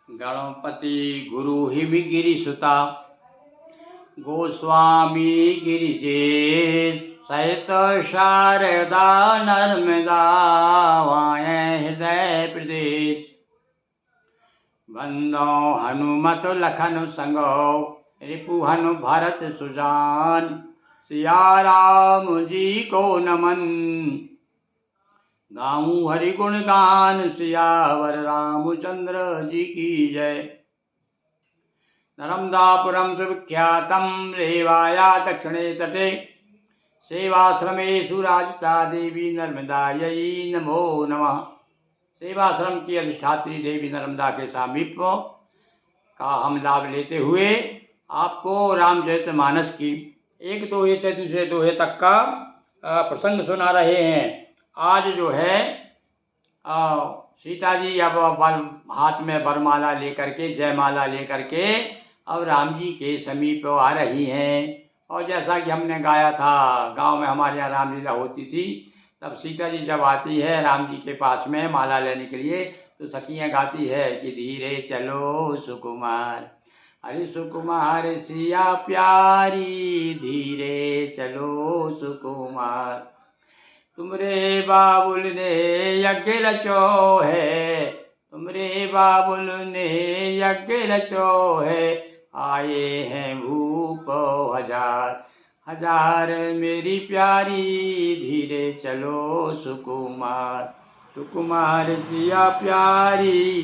गणपति गुरु हिमगिरि सुता गोस्वामी गिरिजेश सहित शारदा नर्मदा वायें हृदय प्रदेश। वंदो हनुमत लखन संगो रिपु हनु भरत सुजान। सिया राम जी को नमन गाऊं हरि गुण गान। सियावर रामचंद्र जी की जय। नर्मदापुरम सुविख्यातम रेवाया दक्षिणे तटे सेवाश्रमेषु राजिता देवी नर्मदायै नमो नमः। सेवाश्रम की अधिष्ठात्री देवी नर्मदा के सामीप का हम लाभ लेते हुए आपको रामचरितमानस की एक दोहे से दूसरे दोहे तक का प्रसंग सुना रहे हैं। आज जो है सीता जी अब हाथ में वरमाला लेकर के जयमाला लेकर के अब राम जी के समीप आ रही हैं। और जैसा कि हमने गाया था, गांव में हमारे यहाँ रामलीला होती थी, तब सीता जी जब आती है राम जी के पास में माला लेने के लिए तो सखियाँ गाती है कि धीरे चलो सुकुमार, अरे सुकुमार सिया प्यारी, धीरे चलो सुकुमार। तुमरे बाबुल ने यज्ञ रचो है, तुमरे बाबुल ने यज्ञ रचो है। आए हैं भूप हजार हजार मेरी प्यारी, धीरे चलो सुकुमार, सुकुमार सिया प्यारी।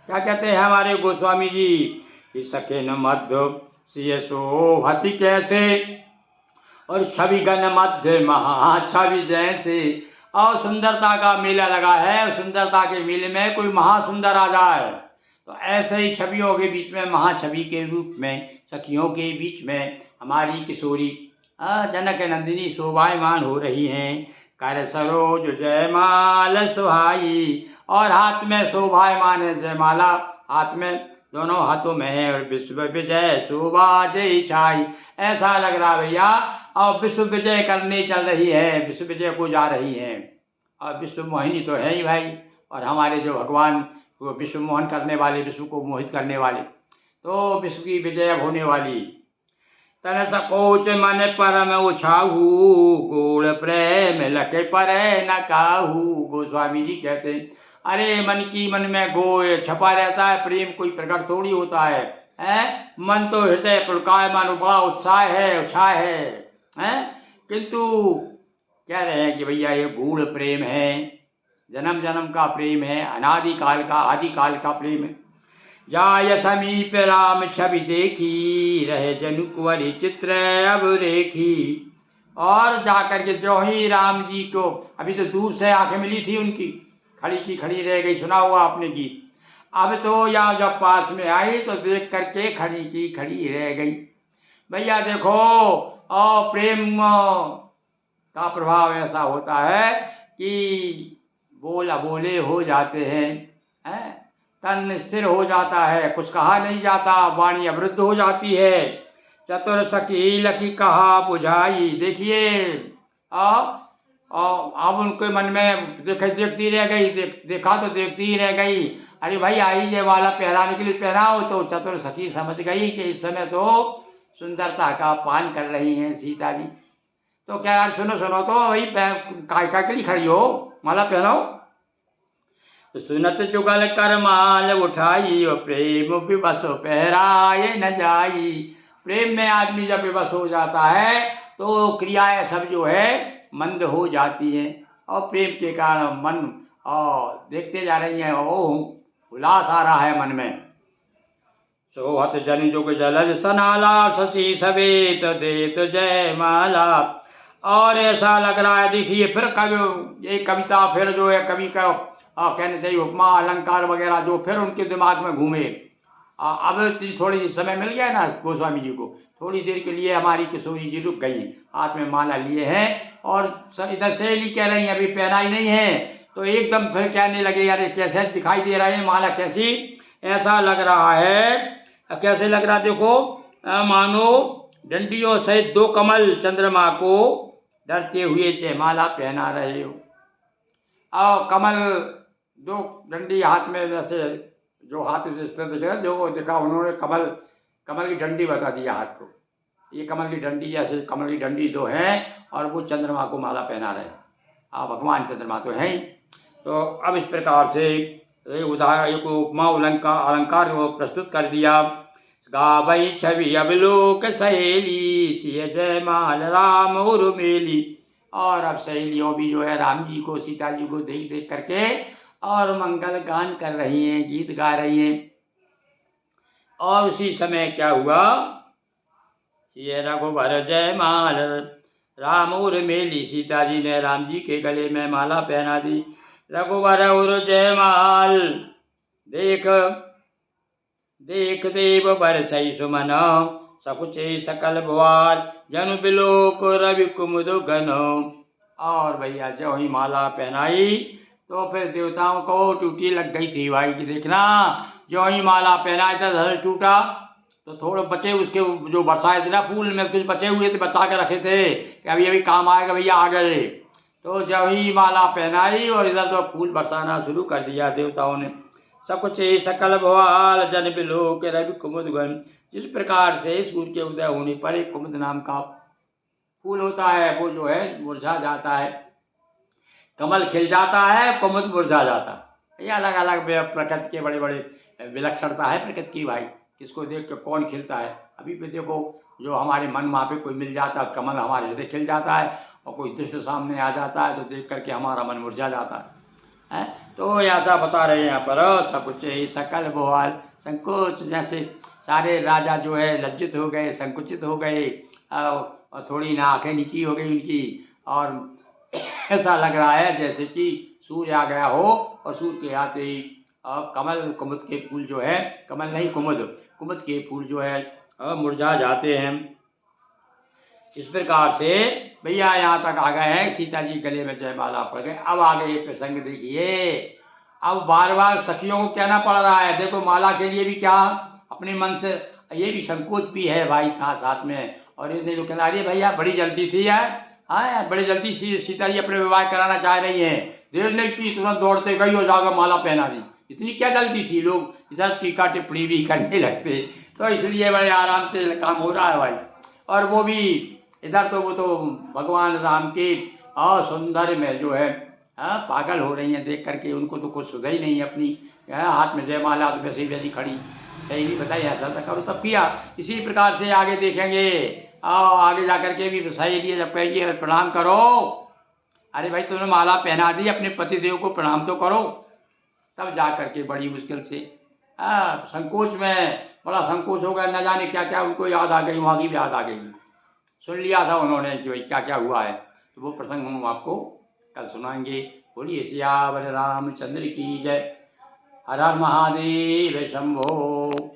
क्या कहते हैं हमारे गोस्वामी जी, इस सखे न मध्य सिय शोभति कैसे, और छवि गण मध्य महा छवि जैसे। और सुंदरता का मेला लगा है, सुंदरता के मेले में कोई महासुंदर आ जाए तो ऐसे ही छवियों के बीच में महाछवि के रूप में सखियों के बीच में हमारी किशोरी जनक नंदिनी शोभायमान हो रही हैं। कर सरोज जयमाल सुहाई, और हाथ में शोभायमान है जयमाला, हाथ में दोनों हाथों में है। और विश्व विजय शोभा जय छाई, ऐसा लग रहा भैया और विश्व विजय करने चल रही है, विश्व विजय को जा रही है। और विश्व मोहिनी तो है ही भाई, और हमारे जो भगवान वो विश्व मोहन करने वाले, विश्व को मोहित करने वाले, तो विश्व की विजय अब होने वाली। तन सकोच मन परम उछाहू, गोड़ प्रेम लके पर न काहू। गोस्वामी जी कहते हैं अरे मन में गोय छपा रहता है, प्रेम कोई प्रकट थोड़ी होता है, मन तो हृदय पुलकायमान, बड़ा उत्साह है, किंतु कह रहे हैं कि भैया ये गूढ़ प्रेम है, जन्म जन्म का प्रेम है, अनादिकाल का आदिकाल का प्रेम है। जाय समीप राम छवि देखी, रहे जनु कुंवरी चित्र अब रेखी। और जाकर के जो ही राम जी को, अभी तो दूर से आंखें मिली थी उनकी, खड़ी की खड़ी रह गई, सुना हुआ आपने गीत। अब तो यहाँ जब पास में आई तो देख करके खड़ी की खड़ी रह गई। भैया देखो, और प्रेम का प्रभाव ऐसा होता है कि बोल अबोले हो जाते हैं, तन स्थिर हो जाता है, कुछ कहा नहीं जाता, वाणी अवरुद्ध हो जाती है। चतुर सकी लकी कहा बुझाई, देखिए अब उनके मन में देखती रह गई, देखा तो देखती ही रह गई। अरे भाई आई जयमाला पहनाने के लिए पहनाओ, तो चतुर सखी समझ गई कि इस समय तो सुंदरता का पान कर रही हैं सीता जी। तो क्या यार सुनो तो वही काय के लिए खड़ी हो, माला पहनाओ। तो सुनत जुगल कर माल उठाई, और प्रेम विवश पहराए न जाई। प्रेम में आदमी जब विवश हो जाता है तो क्रियाएं सब जो है मंद हो जाती हैं, और प्रेम के कारण मन और देखते जा रही हैं, उल्लास आ रहा है मन में। सोहत जन जुग जलज सनाला, शशि सवेत देत जय माला। और ऐसा लग रहा है, देखिए फिर कवि ये कविता फिर जो है कवि का कहने से ही उपमा अलंकार वगैरह जो फिर उनके दिमाग में घूमे। अब थोड़ी समय मिल गया ना गोस्वामी जी को, थोड़ी देर के लिए हमारी किशोरी जी रुक गई, हाथ में माला लिए हैं, और इधर सहेली कह रही हैं अभी पहना ही नहीं है, तो एकदम फिर कहने लगे यार कैसे दिखाई दे रहे हैं, माला कैसी, ऐसा लग रहा है। कैसे लग रहा देखो, मानो डंडियों सहित दो कमल चंद्रमा को डरते हुए जयमाला पहना रहे हो। और कमल दो डंडी हाथ में जैसे जो हाथ इस तरह दिख रहा है, जो देखा उन्होंने कमल कमल की डंडी बता दिया हाथ को, ये कमल की डंडी, ऐसे कमल की डंडी दो हैं और वो चंद्रमा को माला पहना रहे। भगवान चंद्रमा तो हैं ही। तो अब इस प्रकार से उदाहरण एक उपमा अलंकार को प्रस्तुत कर दिया। गावई छवि अवलोक सहेली, सिय जयमाल राम उर्मिली। और अब सहेलियों भी जो है राम जी को, सीता जी को देख देख करके और मंगल गान कर रही हैं, गीत गा रही हैं। और उसी समय क्या हुआ, सिय रघुबर जयमाल राम उर्मिली, सीता जी ने राम जी के गले में माला पहना दी। रघुबर उर जयमाल देख देख देव बरसई सुमन, सकुचे सकल भुआर जनु बिलोक रवि कुमुद घन। और भैया जो ही माला पहनाई तो फिर देवताओं को टूटी लग गई थी भाई कि देखना, जो ही माला पहनाया था धड़ टूटा, तो थोड़े बचे उसके जो बरसाए थे ना फूल में, कुछ बचे हुए थे, बचा के रखे थे कि अभी अभी काम आएगा भैया, आ गए। तो जब ही माला पहनाई और इधर तो फूल बरसाना शुरू कर दिया देवताओं ने। सकुचे सकल भवाल जन बिलोक रवि कुमुद घन। जिस प्रकार से सूर्य के उदय होने पर एक कुमुद नाम का फूल होता है, वो जो है मुरझा जाता है, कमल खिल जाता है, कुमुद मुरझा जाता है। ये अलग अलग प्रकृति के बड़े बड़े विलक्षणता है प्रकृति की भाई, किसको देख के कौन खिलता है। अभी पे देखो जो हमारे मन वहाँ पे कोई मिल जाता है, कमल हमारे हृदय खिल जाता है, और कोई दुष्ट सामने आ जाता है तो देख करके हमारा मन मुरझा जाता है। तो ऐसा बता रहे हैं यहाँ पर, सकुचे सकल भोवाल, संकोच, जैसे सारे राजा जो है लज्जित हो गए, संकुचित हो गए, और थोड़ी ना आंखें नीची हो गई उनकी, और ऐसा लग रहा है जैसे कि सूर्य आ गया हो, और सूर्य के आते ही कमल कुमुद के फूल जो है, कमल नहीं कुमुद के फूल जो है मुरझा जाते हैं। इस प्रकार से भैया यहाँ तक आ गए हैं, सीता जी गले में जयमाला पड़ गए। अब आगे ये प्रसंग देखिए, अब बार बार सखियों को कहना पड़ रहा है, देखो माला के लिए भी क्या अपने मन से ये भी संकोच भी है भाई साथ साथ में। और ये लोग कहना, अरे भैया बड़ी जल्दी थी यार, हाँ बड़ी जल्दी सीता जी अपने विवाह कराना चाह रही हैं, देर नहीं की, तुरंत दौड़ते गई और जाकर माला पहना दी। इतनी क्या जल्दी थी, लोग इधर टीका टिप्पणी भी करने लगते, तो इसलिए बड़े आराम से काम हो रहा है भाई। और वो भी इधर तो वो तो भगवान राम के सौंदर्य में जो है पागल हो रही हैं देख करके, उनको तो कुछ सुधा ही नहीं अपनी, हाथ में जयमाला तो वैसे ही वैसी खड़ी, सही नहीं बताई ऐसा ऐसा करो तब किया। इसी प्रकार से आगे देखेंगे, आगे जा करके भी सही लिए जब कहेंगे प्रणाम करो, अरे भाई तुमने माला पहना दी, अपने पतिदेव को प्रणाम तो करो। तब जा करके बड़ी मुश्किल से संकोच में बड़ा संकोच हो गया, न जाने क्या क्या उनको याद आ गई, वहाँ की भी याद आ गई, सुन लिया था उन्होंने कि भाई क्या क्या हुआ है। तो वो प्रसंग हम आपको कल सुनाएंगे। बोलिए सियावर रामचंद्र की जय। हर हर महादेव शंभो।